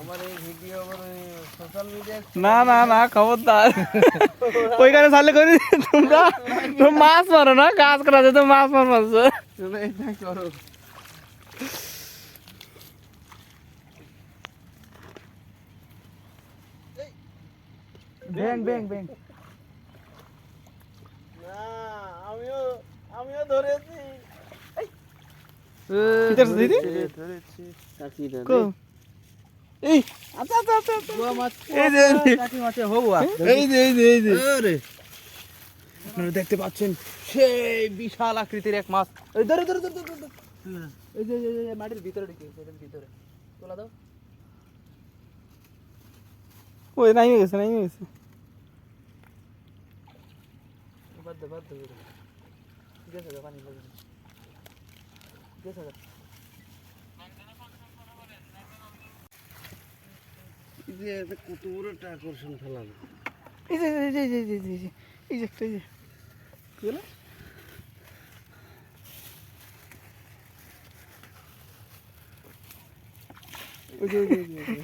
আমার এই video social media না না না খবরদার ওইখানে চালে করে তোমরা মাছ মারো না কাজ করা যেত মাছ মারছো তুমি এটা করো ব্যাং ব্যাং ব্যাং না আমিও ধরেছি কিটার দিদি ধরেছি কাকি কো এই আচ্ছা আচ্ছা আচ্ছা গোয়া মাছ এই যে কাকি মাছে হবুয়া এই যে আরে আপনারা দেখতে পাচ্ছেন সেই বিশাল আকৃতির এক মাছ এই ধরে ধরে ধরে ধরে এই যে মাটির ভিতরে ঢুকে এর ভিতরে তোলা দাও ওই নাইমে গেছে বাদ দে গেছে পানি লাগে গেছে এই যে কত বড় একটা আকর্ষণ ফেলাম এই যে এই যে একটা কি হলো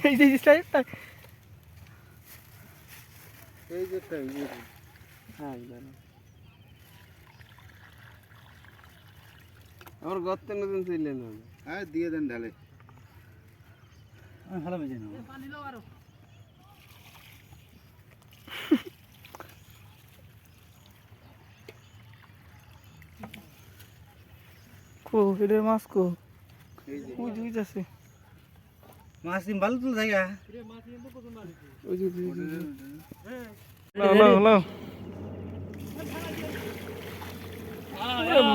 এই যে স্টাইলটা এই যে তাই হ্যাঁ জানো আমার গর্তে নতুন ছিলেন হ্যাঁ দিয়ে দেন ঢালে ভালো বেজে না পানি লো আরো কো এটা মাছ কো এই যে ওই যে আছে মাছ দিন ভালো তুল জায়গা ওই যে হলো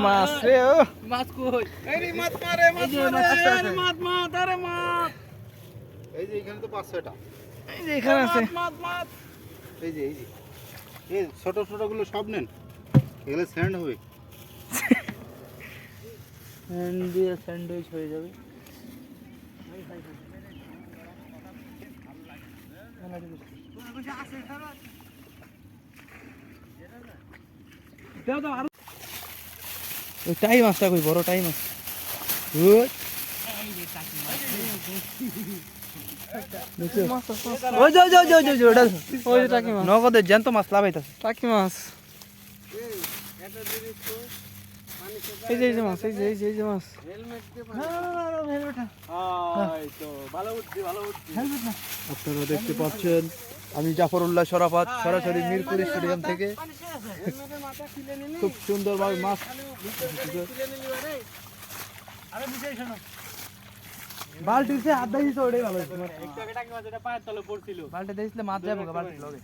মাছ রে ও মাছ কই এই মাছ মারে মাছ মারে মাছ আরে মাছ এই যে এখানে তো 5-6টা এই যে এখানে আছে মাছ এই যে এই ছোট ছোট গুলো সব নেন এগুলো স্যান্ড হবে স্যান্ড দিয়ে স্যান্ডউইচ হয়ে যাবে ওই টাই মাছটা কই বড় টাই মাছ নগদের জ্যান্ত মাছ লাভাইতাছে টাকি মাছ এই যে মাছ এই যে মাছ আপনারা দেখতে পাচ্ছেন আমি জাফরউল্লাহ শরাফত সরাসরি মিরপুর স্টেডিয়াম থেকে খুব সুন্দরভাবে মাছ বালতিতে হাত দিয়েছে ওটাই ভালো বালতি দিয়েছিলে মাছ যাবো বালতি লগে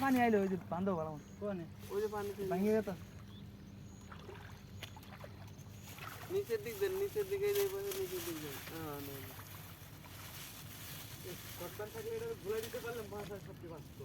পানি আইলো ওই যে বান্ধব ভালো ওই যে পানি ভাঙিয়ে গেত নিচের দিক দেন নিচের দিকে নিচের দিক দেন কটকান থাকলে এটা ভুলে দিতে পারলাম মাছ আর সবচেয়ে বাঁচতো